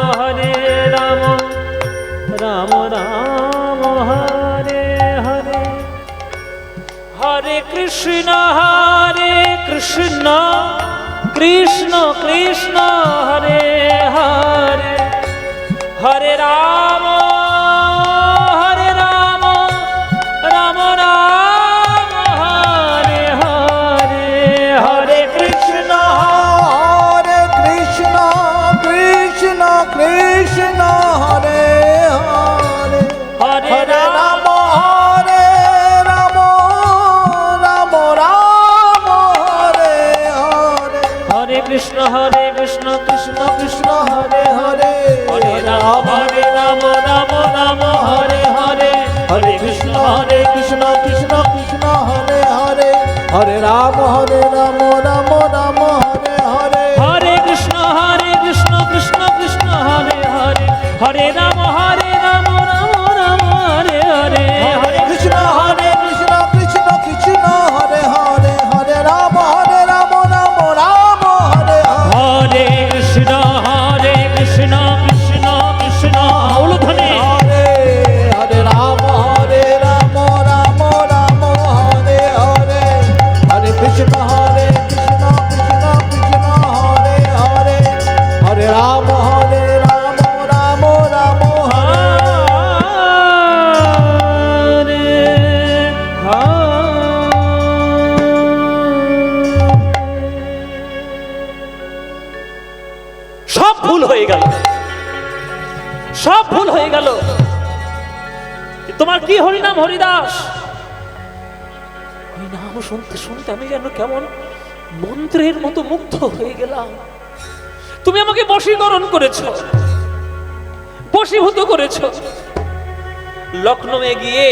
Speaker 1: রাম রাম হরে হরে, হরে কৃষ্ণ কৃষ্ণ কৃষ্ণ হরে হরে, হরে রাম রাম রাম হরে হরে, হরে কৃষ্ণ
Speaker 2: কৃষ্ণ কৃষ্ণ হরে হরে,
Speaker 1: হরে
Speaker 2: হরে
Speaker 1: রাম
Speaker 2: রাম রাম রাম হরে হরে,
Speaker 1: হরে কৃষ্ণ কৃষ্ণ কৃষ্ণ
Speaker 2: হরে হরে,
Speaker 1: হরে রাম রাম রাম হরে হরে, হরে কৃষ্ণ কৃষ্ণ
Speaker 2: কৃষ্ণ হরে হরে, হরে রাম রাম রাম হরে হরে,
Speaker 1: হরে কৃষ্ণ কৃষ্ণ কৃষ্ণ হরে হরে, হরে রাম রাম রাম হরে হরে, হরে
Speaker 2: কৃষ্ণ কৃষ্ণ কৃষ্ণ হরে হরে, হরে রাম রাম রাম হরে হরে,
Speaker 1: হরে কৃষ্ণ কৃষ্ণ কৃষ্ণ মৌলধ্বনি,
Speaker 2: হরে হরে রাম রাম রাম হরে হরে, হরে কৃষ্ণ কৃষ্ণ কৃষ্ণ হরে হরে, হরে রাম রাম রাম হরে,
Speaker 1: সব ভুল হয়ে গেল, সব ভুল হয়ে গেল। তোমার কি হরিনাম হরিদাস? হরিনাম শুনতে শুনতে আমি যেন কেমন মন্ত্রের মতো মুগ্ধ হয়ে গেলাম। তুমি আমাকে বশীকরণ করেছো, বশীভূত করেছো। লখনৌয়ে গিয়ে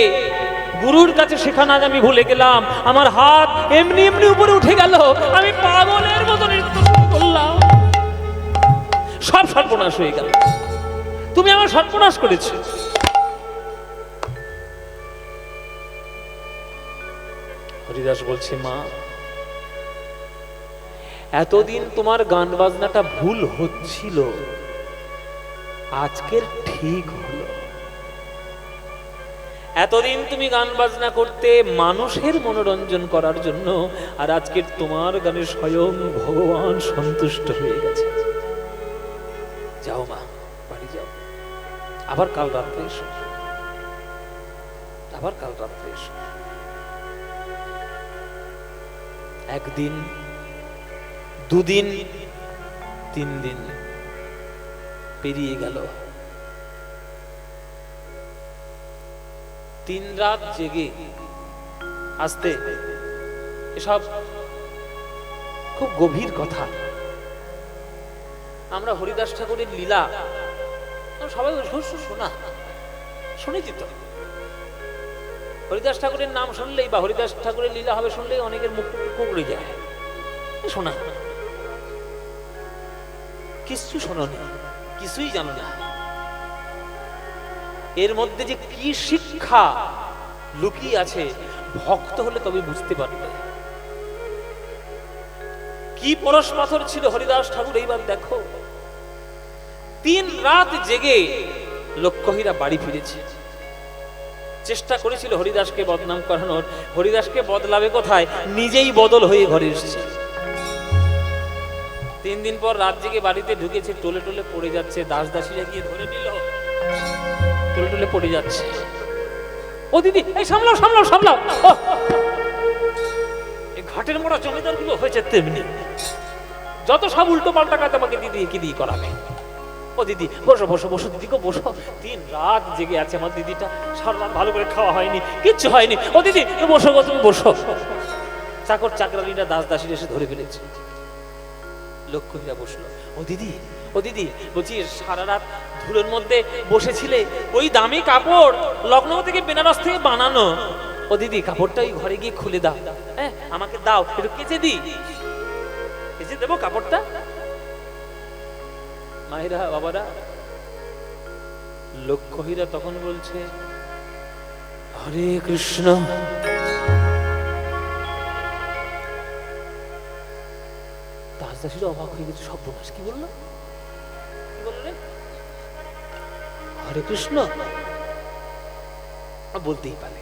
Speaker 1: গুরুর কাছে শেখানো আজ আমি ভুলে গেলাম। আমার হাত এমনি এমনি উপরে উঠে গেল, আমি পাগলের মতো নৃত্য শুরু করলাম। সব সর্বনাশ হয়ে গেল। তুমি আমার সর্বনাশ করেছো। হরিদাস বলছে, মা এতদিন তোমার গান বাজনাটা ভুল হচ্ছিল, আজকের ঠিক হলো। এতদিন তুমি গান বাজনা করতে মানুষের মনোরঞ্জন করার জন্য, আর আজকের তোমার গানে স্বয়ং ভগবান সন্তুষ্ট হয়ে গেছে। যাও মা, বাড়ি যাও, আবার কাল রাত্রে এসো, আবার কাল রাত্রে এসো। একদিন, দুদিন, 3 দিন পেরিয়ে গেল। 3 রাত জেগে আসতে, এসব খুব গভীর কথা। আমরা হরিদাস ঠাকুরের লীলা সবাই শোনা শুনেছি তো। হরিদাস ঠাকুরের নাম শুনলেই বা হরিদাস ঠাকুরের লীলা হবে শুনলেই অনেকের মুখ কুকড়ে যায়। শোনা, কিছু শোনোনি, কিছুই জানো না। এর মধ্যে যে কি শিক্ষা লুকিয়ে আছে, ভক্ত হলে তবে বুঝতে পারবে। কি পরশ পাথর ছিল হরিদাস ঠাকুর, এইবার দেখো। 3 রাত জেগে লক্ষ্যহীরা বাড়ি ফিরেছে। চেষ্টা করেছিল হরিদাসকে বদনাম করানোর, হরিদাসকে বদলাবে কোথায়, নিজেই বদল হয়ে ঘরে এসেছে। 3 দিন পর রাত জেগে বাড়িতে ঢুকেছে, টোলে টোলে পড়ে যাচ্ছে। দাস দাসীরা গিয়ে ধরে নিল, টোলে টোলে পড়ে যাচ্ছে। ও দিদি, এই সামলাও সামলাও সামলাও। এই ঘাটের মোড়া জমিদার গুলো হয়েছে তেমনি, যত সব উল্টো পাল্টা কাজ আমাকে দিদি কি দিয়ে করাবে। ও দিদি, বসো বসো বসো দিদি গো বসো। 3 রাত জেগে আছে আমার দিদিটা, সারা রাত ভালো করে খাওয়া হয়নি, কিচ্ছু হয়নি। ও দিদি বসো গো, তুমি বসো। চাকর চাকরানিরা দাস দাসীরা এসে ধরে ফেলেছে। লক্ষ্যহীরা বসলো। ও দিদি, ও দিদি, বলছি সারা রাত ধুলোর মধ্যে বসেছিলে, ওই দামি কাপড় লখনৌ থেকে বেনারস থেকে বানানো। ও দিদি, কাপড়টা ওই ঘরে গিয়ে খুলে দাও, হ্যাঁ আমাকে দাও, একটু কেচে দিই। কেচে দেবো কাপড়টা? মায়েরা, বাবারা, লক্ষ্যহীরা তখন বলছে হরে কৃষ্ণ। দাসদাসীরা অবাক হয়ে গেছে, সর্বনাশ, কি বললো, কি বললেন? হরে কৃষ্ণ বলতেই পারে।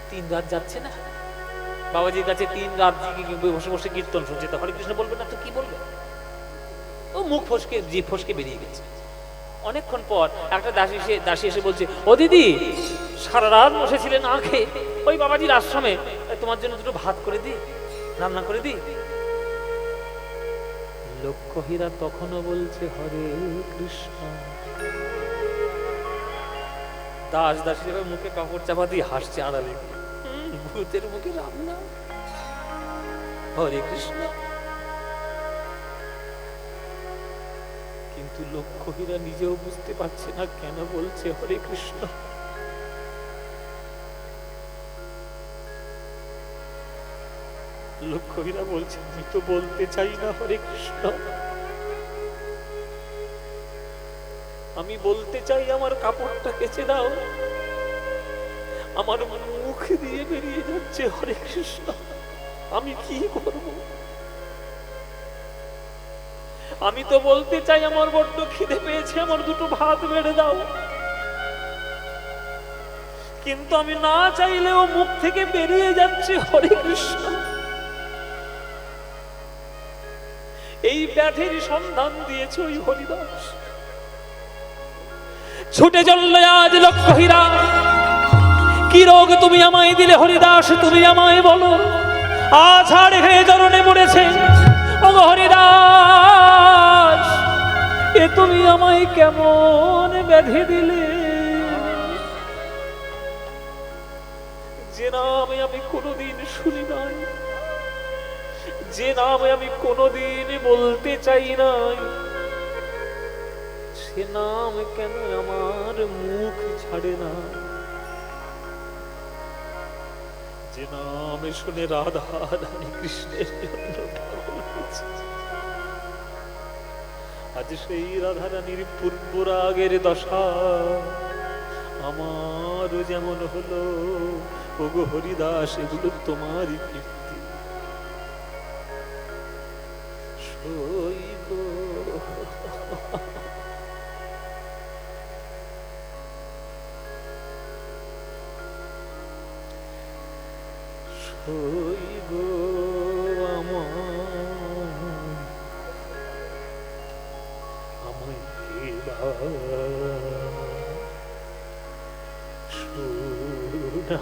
Speaker 1: 3 রাত যাচ্ছে না বাবাজির কাছে, 3 রাত বসে বসে কীর্তন শুনছে, তো হরে কৃষ্ণ বলবে না তো কি বলবে? ও মুখ ফসকে, জিভ ফসকে বেরিয়ে গেছে। অনেকক্ষণ পর একটা দাসী এসে বলছে, ও দিদি, সারা রাত বসেছিলেন না খেয়ে ওই বাবাজির আশ্রমে, তোমার জন্য দুটো ভাত করে দিই, রান্না করে দিই। লক্ষ্যহীরা তখনও বলছে হরে কৃষ্ণ। দাস দাসীরা মুখে কাপড় চাপা দিয়ে হাসছে আড়ালে, ভূতের মুখে রান্না, হরে কৃষ্ণ। কিন্তু লক্ষ্যহীরা নিজেও বুঝতে পারছে না কেন বলছে হরে কৃষ্ণ। লক্ষ্যহীরা বলছে, আমি তো বলতে চাই না হরে কৃষ্ণ, আমি বলতে চাই আমার কাপড়টা কেচে দাও, আমার মুখ দিয়ে বেরিয়ে যাচ্ছে হরে কৃষ্ণ, আমি কি করব? আমি তো বলতে চাই আমার বড্ড খিদে পেয়েছে, আমার দুটো ভাত বেড়ে দাও, কিন্তু আমি না চাইলেও মুখ থেকে বেরিয়ে যাচ্ছে হরে কৃষ্ণ। এই ব্যাধির সন্ধান দিয়েছে ওই হরিদাস। ছুটে চলল আজ লক্ষ্যহীরা, কি রোগ তুমি আমায় দিলে হরিদাস, তুমি আমায় বলো। আছাড় হয়ে চরণে পড়েছে, ও হরিদাস, এ তুমি আমায় কেমন ব্যাধি দিলে, যে নামে আমি কোনোদিন শুনি নাই, যে নামে আমি কোনোদিন বলতে চাই নাই, সে নাম কেন আমার মুখ ছাড়ে না? যে নামে শুনে রাধা রানী কৃষ্ণের জন্য আজ সেই রাধা রানীর পূর্বরাগের দশা আমারও যেমন হলো। ওগো হরিদাস, এগুলো তোমারই কীর্তি। সই গো সই গো আমায় শোনা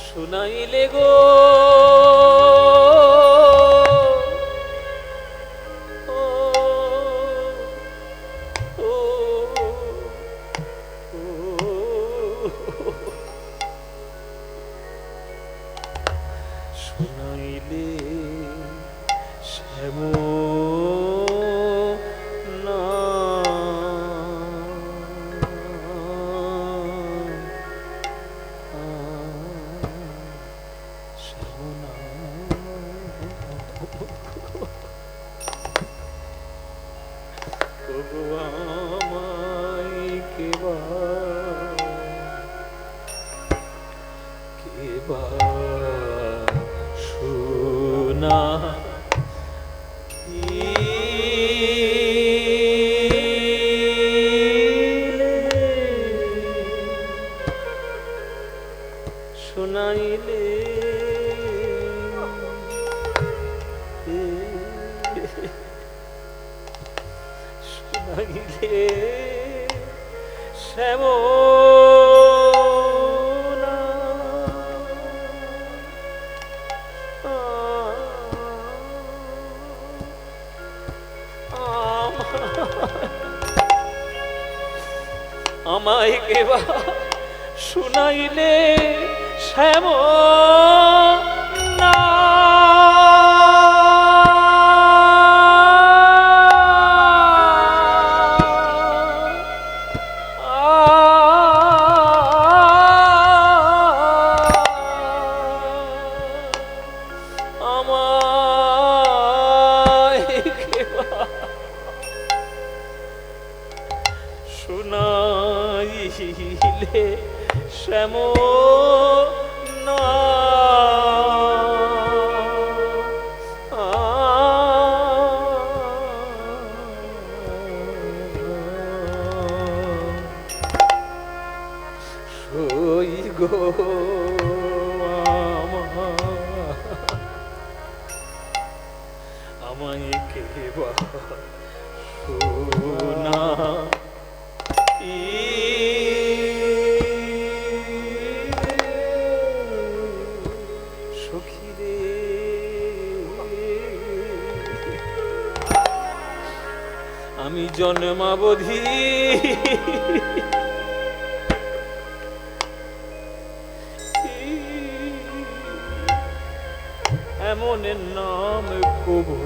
Speaker 1: শোনাইলে গো শোনাইলে শ্যাম না আমায় কেবা শোনা শোনাইলে শোনাইলে শ্যাম আমায় কেবা শুনাইলে শ্যাম না শুনাইলে শ্যাম না সই গো আমায় কেবা শোনা সখী রে আমি জন্মাবধি এমন নাম কভু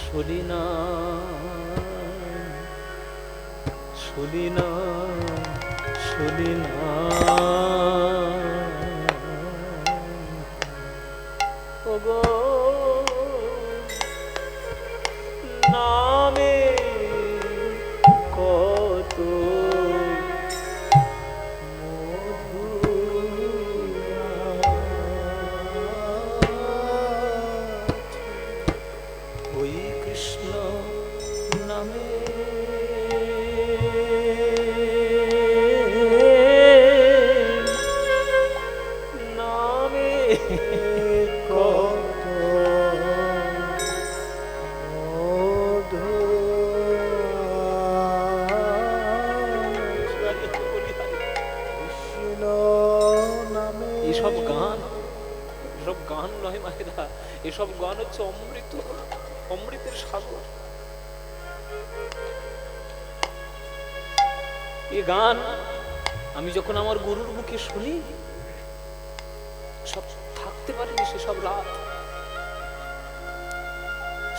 Speaker 1: শুনি না শুনি না শুনি না ওগো নামে কত ওই কৃষ্ণ নামে নামে কত কৃষ্ণ নামে এসব গান নয় মায়েরা, এসব গান হচ্ছে অমৃত, অমৃতের সাগর। এই গান আমি যখন আমার গুরুর মুখে শুনি সব থাকতে পারিনি সেসব রাত।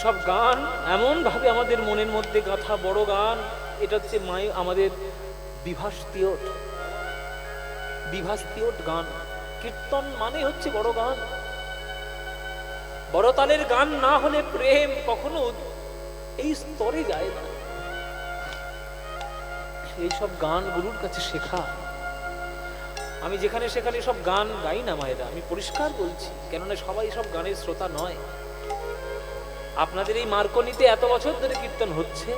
Speaker 1: সব গান এমন ভাবে আমাদের মনের মধ্যে গাথা, বড় গান। এটা হচ্ছে আমাদের বিভাস তিওট গান। কীর্তন মানে হচ্ছে বড় গান। বড়তালের গান না হলে প্রেম কখনো এই স্তরে যায় না। এইসব গান গুরুর কাছে শেখা। আমি যেখানে সেখানে সব গান গাই না মায়েরা, আমি পরিষ্কার বলছি, কেননা সবাই সব গানের শ্রোতা নয়। আপনাদের এই মার্কনিতে এত বছর ধরে কীর্তন হচ্ছে,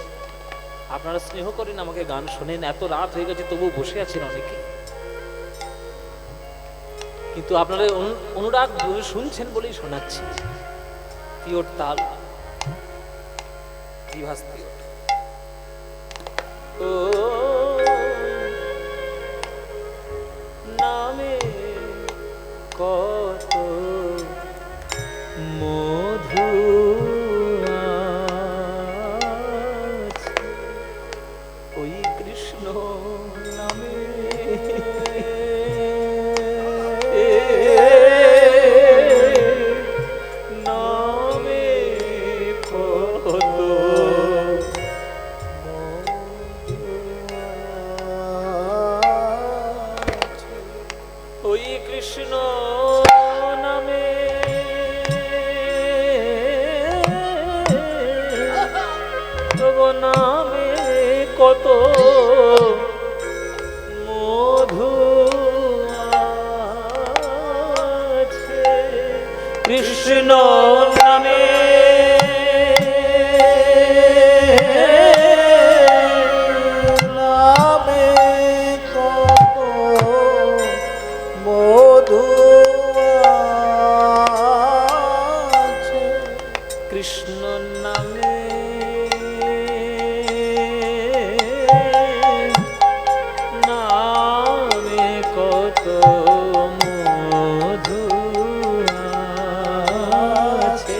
Speaker 1: আপনারা স্নেহ করেন, আমাকে গান শোনেন, এত রাত হয়ে গেছে তবু বসে আছেন অনেকে, কিন্তু আপনারা অনুরাগ শুনছেন বলেই শোনাচ্ছি। তিওর তাল, দ্বিভাষ তিওর। ও নামে কত মধু আছে, ওই কৃষ্ণ নামে নামে কত ওই কৃষ্ণ নামে তবু নামে কত মধু আছে, কৃষ্ণ নামে
Speaker 2: নামে কত মধু আছে,
Speaker 1: কৃষ্ণ নামে নামে কত মধু আছে,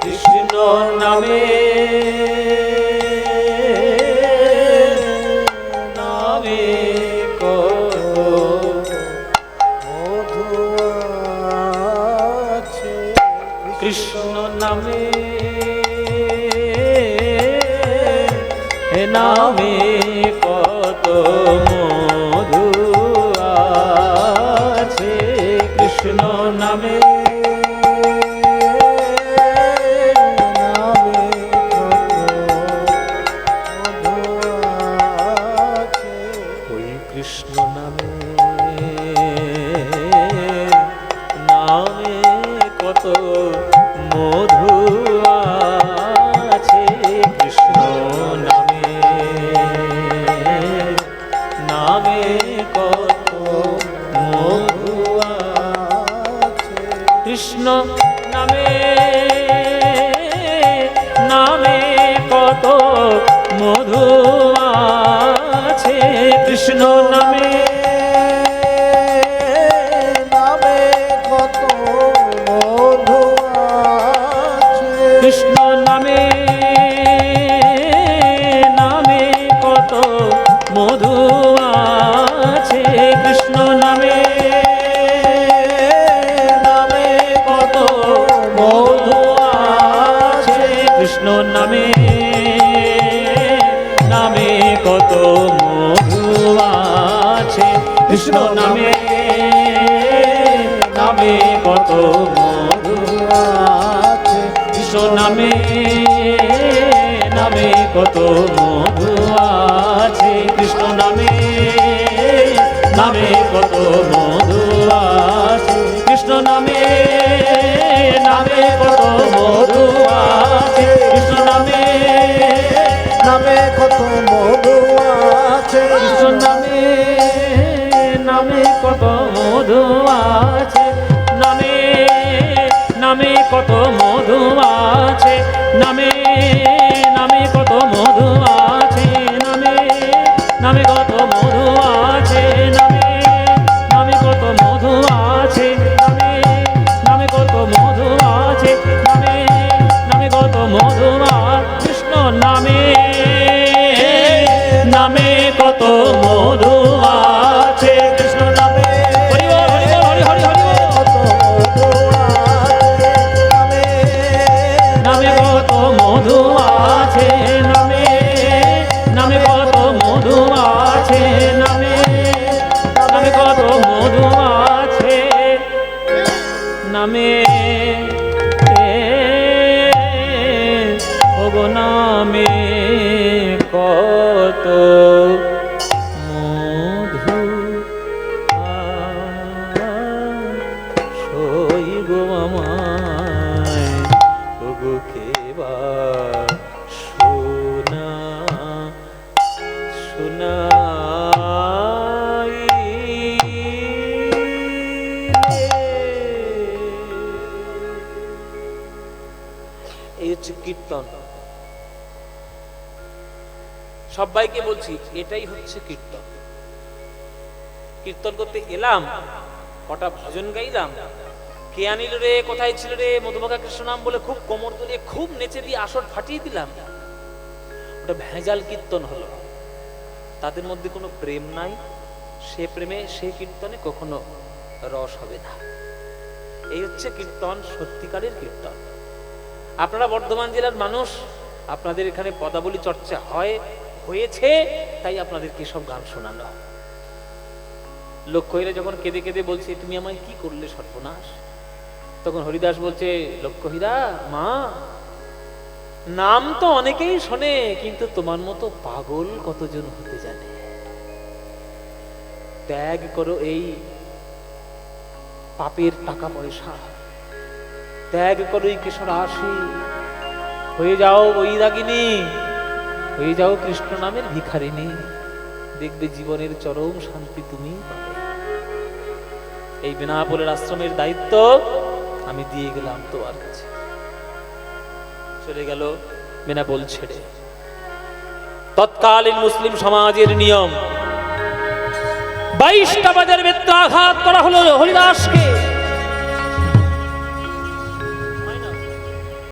Speaker 1: কৃষ্ণ নামে নামে কত
Speaker 2: মধু আছে,
Speaker 1: কৃষ্ণ নামে নামে কত মধু আছে, কৃষ্ণ নামে
Speaker 2: নামে কত মধু আছে,
Speaker 1: ওই কৃষ্ণ নামে নামে কত মধু আছে, কৃষ্ণ নামে নামে কত মধু
Speaker 2: আছে,
Speaker 1: কৃষ্ণ নামে নামে কত মধু আছে, কৃষ্ণ নামে
Speaker 2: নামে কত মধু আছে,
Speaker 1: কৃষ্ণ নামে নামে কত মধু আছে, কৃষ্ণ নামে নামে কত মধু আছে, কৃষ্ণ নামে নামে কত মধু আছে, কৃষ্ণ নামে নামে কত মধু
Speaker 2: আছে,
Speaker 1: কৃষ্ণ নামে নামে কত মধু আছে, কৃষ্ণ নামে নামে কত মধু আছে, কৃষ্ণ নামে নামে কত মধু আছে, কৃষ্ণ নামে
Speaker 2: নামে কত মধু আছে,
Speaker 1: কৃষ্ণ নামে নামে কত মধু আছে, নামে নামে কত মধু আছে, নামে নামে কত মধু আছে, নামে নামে কত মধু আছে, নামে নামে কত মধু আছে, নামে নামে কত মধু আছে, নামে নামে কত মধু কৃষ্ণ নামে নামে কত মধু আছে, কৃষ্ণ নামে হরি বল হরি বল হরি হরি হরি বল।
Speaker 2: কত মধু আছে, নামে
Speaker 1: নামে কত মধু আছে, নামে নামে কত মধু আছে, নামে নামে কত মধু আছে, নামে গো আমায় ওগো কেবা সোনা সোনাই এই হচ্ছে কীর্তন। সবাইকে বলছি এটাই হচ্ছে কীর্তন। কীর্তন করতে এলাম, কটা ভজন গাইলাম, কে আনিল রে, কোথায় ছিল রে, মধুমাখা কৃষ্ণ নাম বলে খুব কোমর তুলে খুব নেচে দিয়ে আসর ফাটিয়ে দিলাম, ওটা ভেজাল কীর্তন হলো। তাদের মধ্যে কোনো প্রেম নাই, সে প্রেমে সে কীর্তনে কখনো রস হবে না। এই হচ্ছে কীর্তন, সত্যিকারের কীর্তন। আপনারা বর্ধমান জেলার মানুষ, আপনাদের এখানে পদাবলী চর্চা হয়েছে, তাই আপনাদেরকে সব গান শোনানো। লক্ষ্মীরা যখন কেঁদে কেঁদে বলছে তুমি আমায় কি করলে সর্বনাশ, তখন হরিদাস বলছে লক্ষ্মীরা মা, নাম তো অনেকেই শোনে, কিন্তু তোমার মতো পাগল কতজন হতে জানে। ত্যাগ করো এই পাপের টাকা পয়সা, ত্যাগ করো এই কিশোর আসি, হয়ে যাও বৈরাগিনী, হয়ে যাও কৃষ্ণ নামের ভিখারিনী, দেখবে জীবনের চরম শান্তি তুমি পাবে। এই বেনাপোলের আশ্রমের দায়িত্ব আমি দিয়ে গেলাম তোমার কাছে। চলে গেল বেনাপোল ছেড়ে। তৎকালীন মুসলিম সমাজের নিয়ম, 22টা বাজার বেত্রাঘাত করা হলো হরিদাসকে।